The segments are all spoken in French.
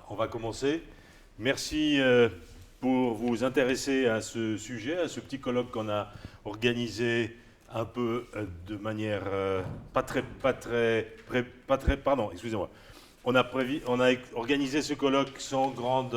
On va commencer. Merci pour vous intéresser à ce sujet, à ce petit colloque qu'on a organisé un peu de manière pardon, excusez-moi. On a organisé ce colloque sans grande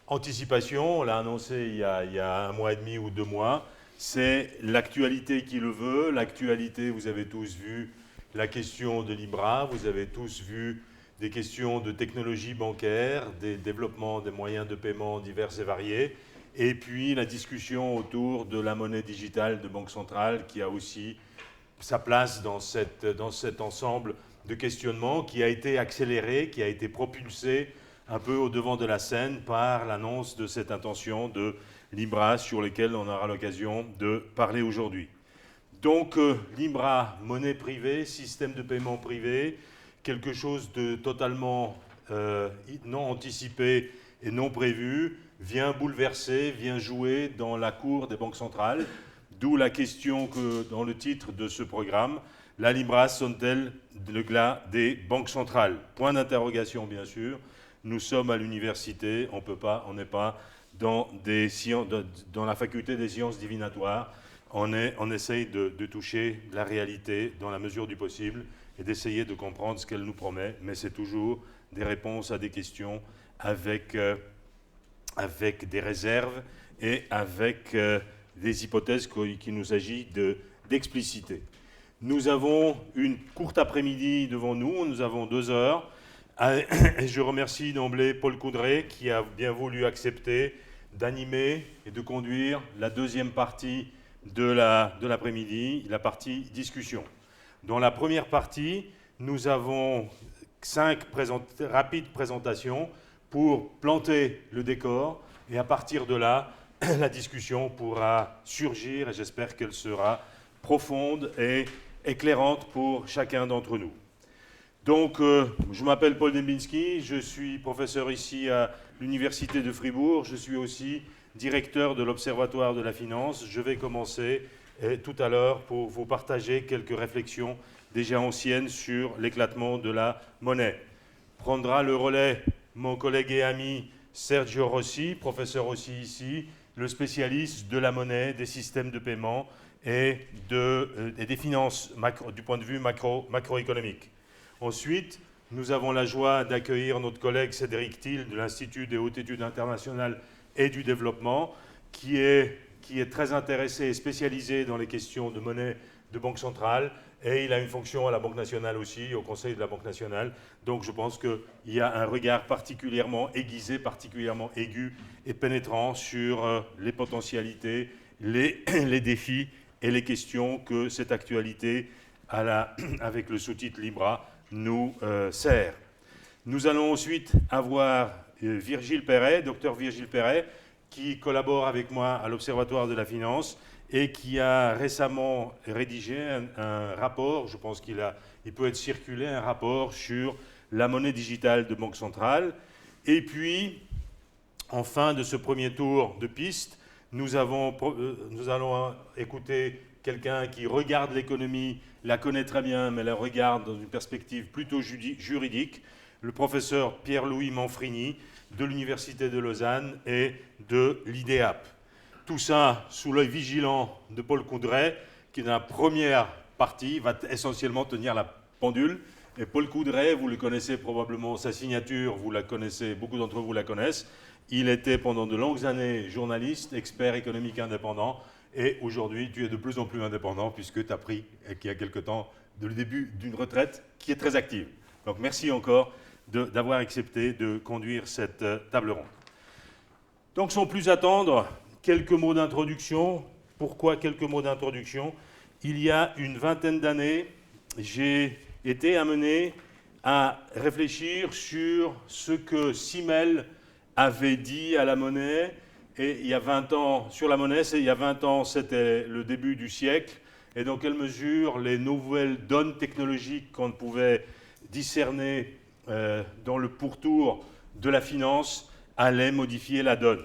anticipation. On l'a annoncé il y a un mois et demi ou 2 mois. C'est l'actualité qui le veut. L'actualité, vous avez tous vu la question de Libra, vous avez tous vu des questions de technologie bancaire, des développements des moyens de paiement divers et variés, et puis la discussion autour de la monnaie digitale de Banque centrale qui a aussi sa place dans cet ensemble de questionnements qui a été accéléré, qui a été propulsé un peu au devant de la scène par l'annonce de cette intention de Libra sur lequel on aura l'occasion de parler aujourd'hui. Donc Libra, monnaie privée, système de paiement privé, quelque chose de totalement non anticipé et non prévu, vient bouleverser, vient jouer dans la cour des banques centrales, d'où la question que dans le titre de ce programme, la Libra sonne-t-elle le glas des banques centrales? Point d'interrogation bien sûr, nous sommes à l'université, on n'est pas dans la faculté des sciences divinatoires, on essaye de toucher la réalité dans la mesure du possible et d'essayer de comprendre ce qu'elle nous promet, mais c'est toujours des réponses à des questions avec des réserves et avec des hypothèses qu'il nous s'agit d'expliciter. Nous avons une courte après-midi devant nous, nous avons 2 heures, et je remercie d'emblée Paul Coudray qui a bien voulu accepter d'animer et de conduire la deuxième partie de l'après-midi, la partie discussion. Dans la première partie, nous avons 5 rapides présentations pour planter le décor et à partir de là, la discussion pourra surgir et j'espère qu'elle sera profonde et éclairante pour chacun d'entre nous. Donc, je m'appelle Paul Dembinski, je suis professeur ici à l'Université de Fribourg, je suis aussi directeur de l'Observatoire de la finance. Je vais commencer tout à l'heure pour vous partager quelques réflexions déjà anciennes sur l'éclatement de la monnaie. Prendra le relais mon collègue et ami Sergio Rossi, professeur aussi ici, le spécialiste de la monnaie, des systèmes de paiement et des finances du point de vue macroéconomique. Ensuite, nous avons la joie d'accueillir notre collègue Cédric Thiel de l'Institut des hautes études internationales et du développement, qui est très intéressé et spécialisé dans les questions de monnaie de Banque centrale, et il a une fonction à la Banque nationale aussi, au Conseil de la Banque nationale. Donc je pense qu'il y a un regard particulièrement aiguisé, particulièrement aigu et pénétrant sur les potentialités, les défis et les questions que cette actualité, avec le sous-titre Libra, nous sert. Nous allons ensuite avoir Virgile Perret, docteur Virgile Perret, qui collabore avec moi à l'Observatoire de la finance et qui a récemment rédigé un rapport, je pense qu'il peut être circulé, un rapport sur la monnaie digitale de Banque centrale. Et puis, en fin de ce premier tour de piste, nous allons écouter quelqu'un qui regarde l'économie, la connaît très bien, mais la regarde dans une perspective plutôt juridique, le professeur Pierre-Louis Manfrini de l'Université de Lausanne et de l'IDEAP. Tout ça sous l'œil vigilant de Paul Coudray, qui dans la première partie va essentiellement tenir la pendule. Et Paul Coudray, vous le connaissez probablement, sa signature, vous la connaissez, beaucoup d'entre vous la connaissent. Il était pendant de longues années journaliste, expert économique indépendant, et aujourd'hui tu es de plus en plus indépendant puisque tu as pris, il y a quelque temps, le début d'une retraite qui est très active. Donc merci encore d'avoir accepté de conduire cette table ronde. Donc sans plus attendre, quelques mots d'introduction. Pourquoi quelques mots d'introduction? Il y a une vingtaine d'années, j'ai été amené à réfléchir sur ce que Simmel avait dit à la monnaie. Et il y a 20 ans, sur la monnaie, il y a 20 ans, c'était le début du siècle. Et dans quelle mesure les nouvelles donnes technologiques qu'on pouvait discerner dans le pourtour de la finance allaient modifier la donne.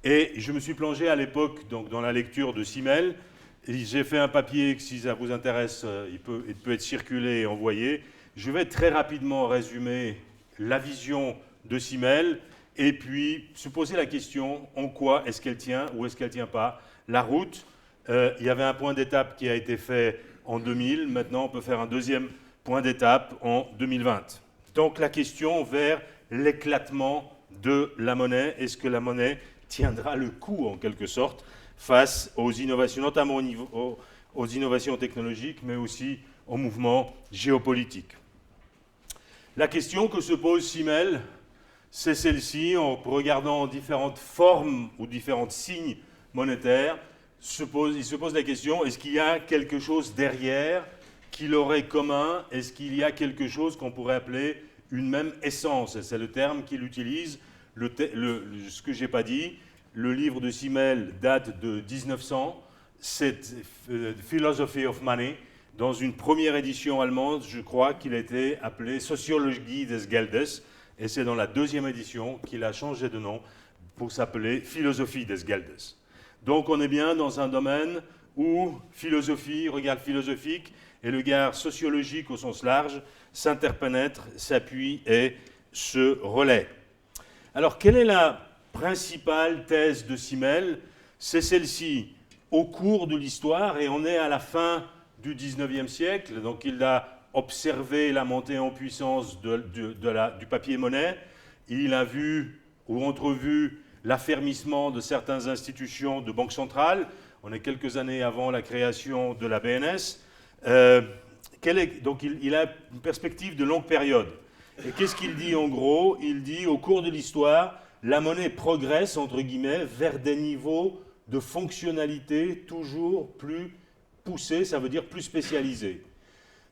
Et je me suis plongé à l'époque dans la lecture de Simmel. J'ai fait un papier, si ça vous intéresse, il peut être circulé et envoyé. Je vais très rapidement résumer la vision de Simmel, et puis se poser la question en quoi est-ce qu'elle tient ou est-ce qu'elle ne tient pas. La route, il y avait un point d'étape qui a été fait en 2000, maintenant on peut faire un deuxième point d'étape en 2020. Donc la question vers l'éclatement de la monnaie, est-ce que la monnaie tiendra le coup en quelque sorte face aux innovations, notamment aux innovations technologiques, mais aussi aux mouvements géopolitiques. La question que se pose Simmel, c'est celle-ci, en regardant différentes formes ou différents signes monétaires, il se pose la question, est-ce qu'il y a quelque chose derrière qui l'aurait commun? Est-ce qu'il y a quelque chose qu'on pourrait appeler une même essence? C'est le terme qu'il utilise, ce que je n'ai pas dit. Le livre de Simmel date de 1900, c'est Philosophy of Money. Dans une première édition allemande, je crois qu'il a été appelé Sociologie des Geldes, et c'est dans la deuxième édition qu'il a changé de nom pour s'appeler Philosophie des Geldes. Donc on est bien dans un domaine où philosophie, regard philosophique, et le regard sociologique au sens large s'interpénètrent, s'appuient et se relaient. Alors quelle est la principale thèse de Simmel? C'est celle-ci. Au cours de l'histoire, et on est à la fin du XIXe siècle, donc il a observé la montée en puissance du papier-monnaie, il a vu ou entrevu l'affermissement de certaines institutions de banque centrale, on est quelques années avant la création de la BNS, donc il a une perspective de longue période. Et qu'est-ce qu'il dit en gros? Il dit au cours de l'histoire, la monnaie progresse, entre guillemets, vers des niveaux de fonctionnalité toujours plus poussés, ça veut dire plus spécialisés.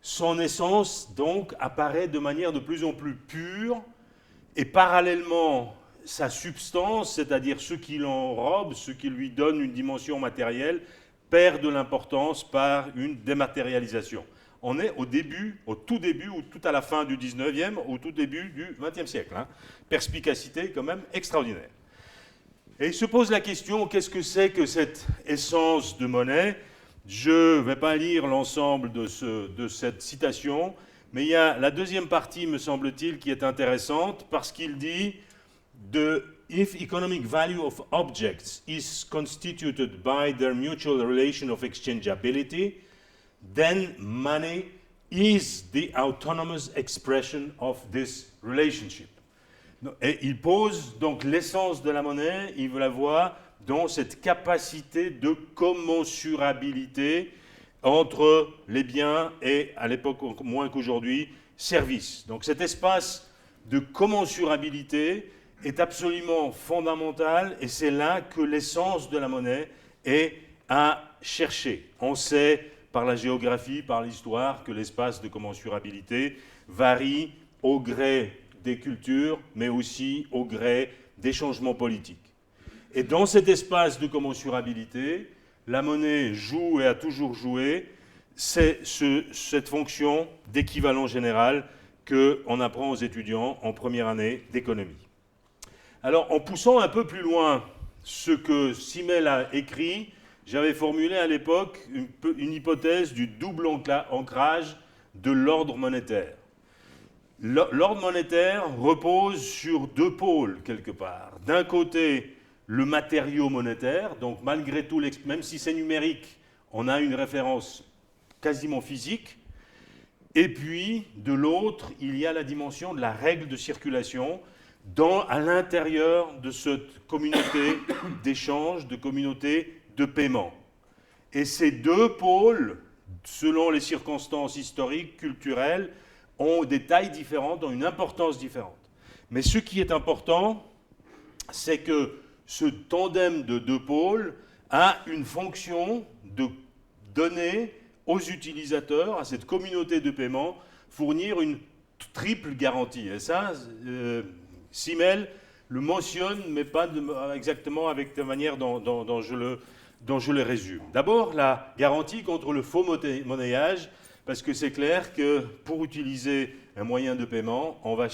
Son essence, donc, apparaît de manière de plus en plus pure, et parallèlement, sa substance, c'est-à-dire ce qui l'enrobe, ce qui lui donne une dimension matérielle, perd de l'importance par une dématérialisation. On est au tout début, ou tout à la fin du 19e, au tout début du 20e siècle. Perspicacité quand même extraordinaire. Et il se pose la question, qu'est-ce que c'est que cette essence de monnaie? Je ne vais pas lire l'ensemble de cette citation, mais il y a la deuxième partie, me semble-t-il, qui est intéressante, parce qu'il dit « If economic value of objects is constituted by their mutual relation of exchangeability, then money is the autonomous expression of this relationship. » Et il pose donc l'essence de la monnaie, il veut la voir dans cette capacité de commensurabilité entre les biens et, à l'époque moins qu'aujourd'hui, services. Donc cet espace de commensurabilité est absolument fondamental et c'est là que l'essence de la monnaie est à chercher. On sait par la géographie, par l'histoire, que l'espace de commensurabilité varie au gré des cultures, mais aussi au gré des changements politiques. Et dans cet espace de commensurabilité, la monnaie joue et a toujours joué cette fonction d'équivalent général qu'on apprend aux étudiants en première année d'économie. Alors, en poussant un peu plus loin ce que Simmel a écrit, j'avais formulé à l'époque une hypothèse du double ancrage de l'ordre monétaire. L'ordre monétaire repose sur deux pôles, quelque part. D'un côté, le matériau monétaire, donc malgré tout, même si c'est numérique, on a une référence quasiment physique. Et puis, de l'autre, il y a la dimension de la règle de circulation à l'intérieur de cette communauté d'échange, de communauté de paiement. Et ces deux pôles, selon les circonstances historiques, culturelles, ont des tailles différentes, ont une importance différente. Mais ce qui est important, c'est que ce tandem de deux pôles a une fonction de donner aux utilisateurs, à cette communauté de paiement, fournir une triple garantie. Et ça, Simmel le mentionne, mais pas exactement avec la manière dont je le résume. D'abord, la garantie contre le faux monnayage, parce que c'est clair que pour utiliser un moyen de paiement, on va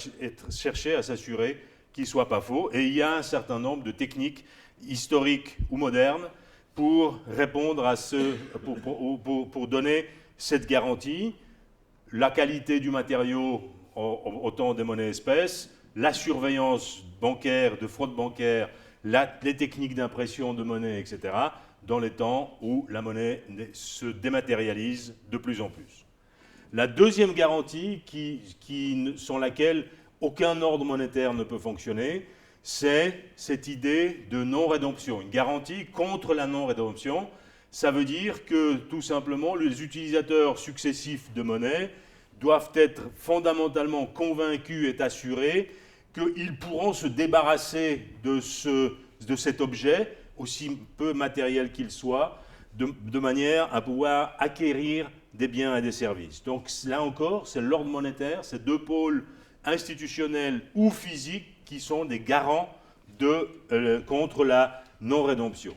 chercher à s'assurer qu'il ne soit pas faux. Et il y a un certain nombre de techniques historiques ou modernes pour répondre à pour donner cette garantie. La qualité du matériau au temps des monnaies espèces, la surveillance bancaire, de fraude bancaire, les techniques d'impression de monnaie, etc., dans les temps où la monnaie se dématérialise de plus en plus. La deuxième garantie, sans laquelle aucun ordre monétaire ne peut fonctionner, c'est cette idée de non-rédemption, une garantie contre la non-rédemption. Ça veut dire que, tout simplement, les utilisateurs successifs de monnaie doivent être fondamentalement convaincus et assurés qu'ils pourront se débarrasser de cet objet, aussi peu matériel qu'il soit, de manière à pouvoir acquérir des biens et des services. Donc là encore, c'est l'ordre monétaire, ces deux pôles institutionnels ou physiques qui sont des garants contre la non-rédemption.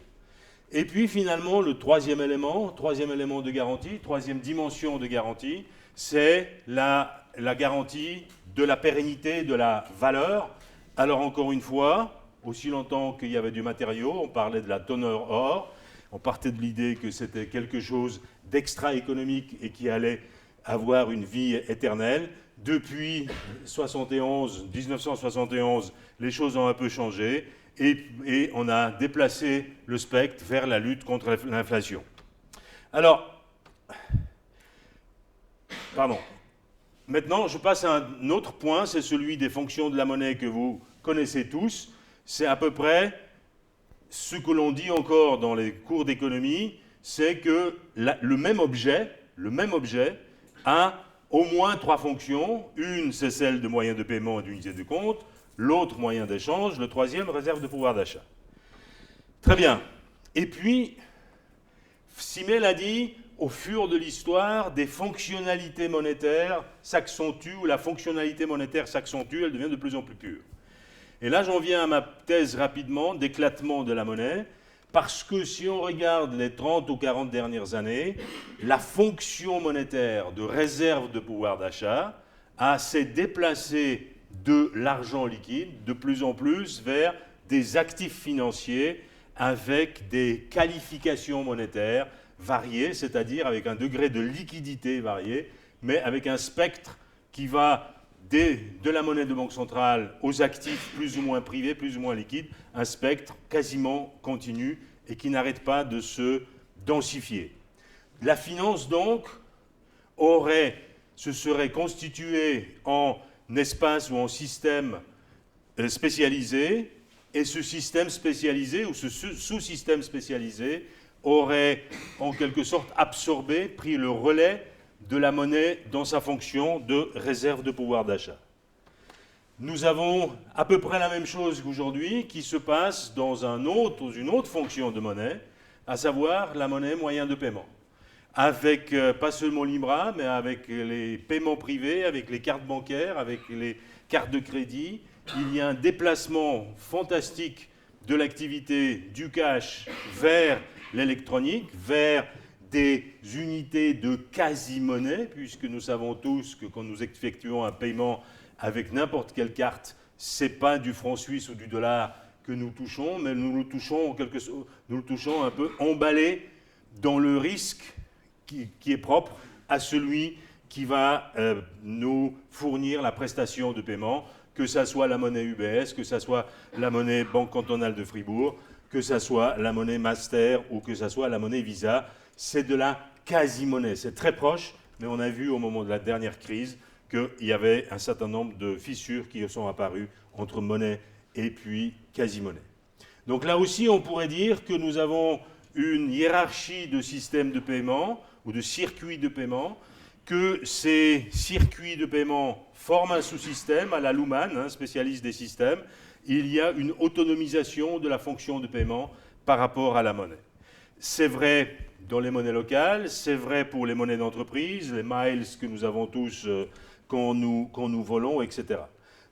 Et puis finalement, le troisième élément de garantie, troisième dimension de garantie, c'est la garantie de la pérennité, de la valeur. Alors encore une fois, aussi longtemps qu'il y avait du matériau, on parlait de la teneur or, on partait de l'idée que c'était quelque chose d'extra-économique et qui allait avoir une vie éternelle. Depuis 1971, les choses ont un peu changé et on a déplacé le spectre vers la lutte contre l'inflation. Alors, pardon. Maintenant, je passe à un autre point, c'est celui des fonctions de la monnaie que vous connaissez tous. C'est à peu près ce que l'on dit encore dans les cours d'économie, c'est que le même objet a au moins trois fonctions. Une, c'est celle de moyen de paiement et d'unité de compte. L'autre, moyen d'échange. Le troisième, réserve de pouvoir d'achat. Très bien. Et puis, Simmel a dit, au fur de l'histoire, des fonctionnalités monétaires s'accentuent, ou la fonctionnalité monétaire s'accentue, elle devient de plus en plus pure. Et là, j'en viens à ma thèse rapidement d'éclatement de la monnaie, parce que si on regarde les 30 ou 40 dernières années, la fonction monétaire de réserve de pouvoir d'achat s'est déplacée de l'argent liquide de plus en plus vers des actifs financiers avec des qualifications monétaires variées, c'est-à-dire avec un degré de liquidité varié, mais avec un spectre qui va de la monnaie de banque centrale aux actifs plus ou moins privés, plus ou moins liquides, un spectre quasiment continu et qui n'arrête pas de se densifier. La finance, donc, se serait constituée en espace ou en système spécialisé, et ce système spécialisé ou ce sous-système spécialisé aurait en quelque sorte absorbé, pris le relais de la monnaie dans sa fonction de réserve de pouvoir d'achat. Nous avons à peu près la même chose qu'aujourd'hui qui se passe dans une autre fonction de monnaie, à savoir la monnaie moyen de paiement. Avec pas seulement l'IMRA, mais avec les paiements privés, avec les cartes bancaires, avec les cartes de crédit, il y a un déplacement fantastique de l'activité du cash vers l'électronique, vers des unités de quasi-monnaie, puisque nous savons tous que quand nous effectuons un paiement avec n'importe quelle carte, ce n'est pas du franc suisse ou du dollar que nous touchons, mais nous le touchons un peu emballé dans le risque qui est propre à celui qui va nous fournir la prestation de paiement, que ce soit la monnaie UBS, que ce soit la monnaie Banque cantonale de Fribourg, que ce soit la monnaie Master ou que ce soit la monnaie Visa. C'est de la quasi-monnaie. C'est très proche, mais on a vu au moment de la dernière crise qu'il y avait un certain nombre de fissures qui sont apparues entre monnaie et puis quasi-monnaie. Donc là aussi, on pourrait dire que nous avons une hiérarchie de systèmes de paiement ou de circuits de paiement, que ces circuits de paiement forment un sous-système à la Luhmann, spécialiste des systèmes. Il y a une autonomisation de la fonction de paiement par rapport à la monnaie. C'est vrai dans les monnaies locales, c'est vrai pour les monnaies d'entreprise, les miles que nous avons tous quand nous volons, etc.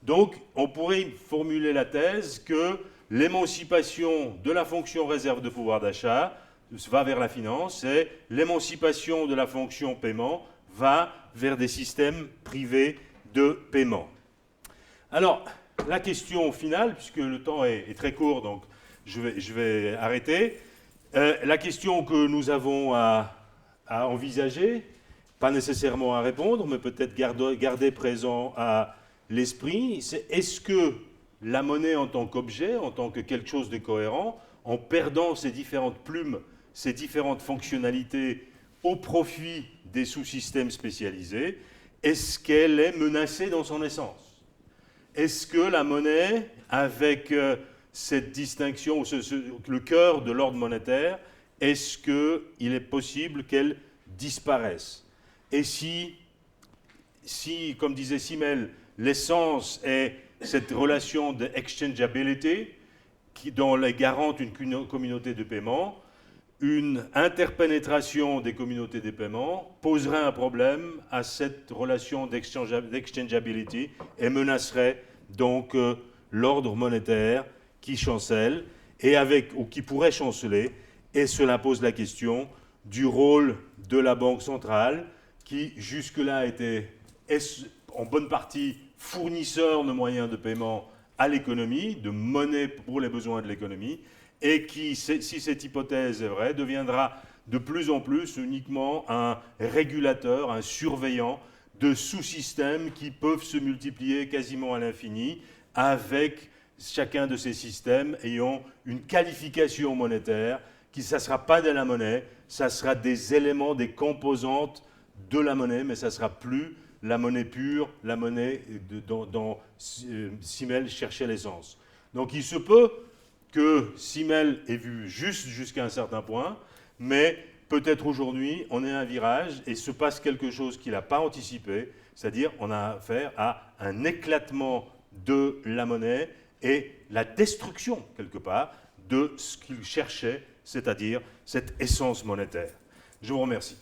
Donc, on pourrait formuler la thèse que l'émancipation de la fonction réserve de pouvoir d'achat va vers la finance et l'émancipation de la fonction paiement va vers des systèmes privés de paiement. Alors, la question finale, puisque le temps est très court, donc je vais arrêter. La question que nous avons à envisager, pas nécessairement à répondre, mais peut-être garder présent à l'esprit, c'est est-ce que la monnaie en tant qu'objet, en tant que quelque chose de cohérent, en perdant ses différentes plumes, ses différentes fonctionnalités au profit des sous-systèmes spécialisés, est-ce qu'elle est menacée dans son essence? Est-ce que la monnaie, avec cette distinction, le cœur de l'ordre monétaire, est-ce qu'il est possible qu'elle disparaisse? Et si, comme disait Simmel, l'essence est cette relation de exchangeability dont est garante une communauté de paiement, une interpénétration des communautés de paiement poserait un problème à cette relation d'exchangeability et menacerait donc l'ordre monétaire qui chancelle ou qui pourrait chanceler. Et cela pose la question du rôle de la Banque centrale qui jusque-là était en bonne partie fournisseur de moyens de paiement à l'économie, de monnaie pour les besoins de l'économie, et qui, si cette hypothèse est vraie, deviendra de plus en plus uniquement un régulateur, un surveillant de sous-systèmes qui peuvent se multiplier quasiment à l'infini, avec chacun de ces systèmes ayant une qualification monétaire qui, ça ne sera pas de la monnaie, ça sera des éléments, des composantes de la monnaie, mais ça ne sera plus la monnaie pure, la monnaie dont Simmel cherchait l'essence. Donc il se peut que Simmel ait vu juste jusqu'à un certain point, mais peut-être aujourd'hui, on est à un virage et se passe quelque chose qu'il n'a pas anticipé, c'est-à-dire on a affaire à un éclatement de la monnaie et la destruction, quelque part, de ce qu'il cherchait, c'est-à-dire cette essence monétaire. Je vous remercie.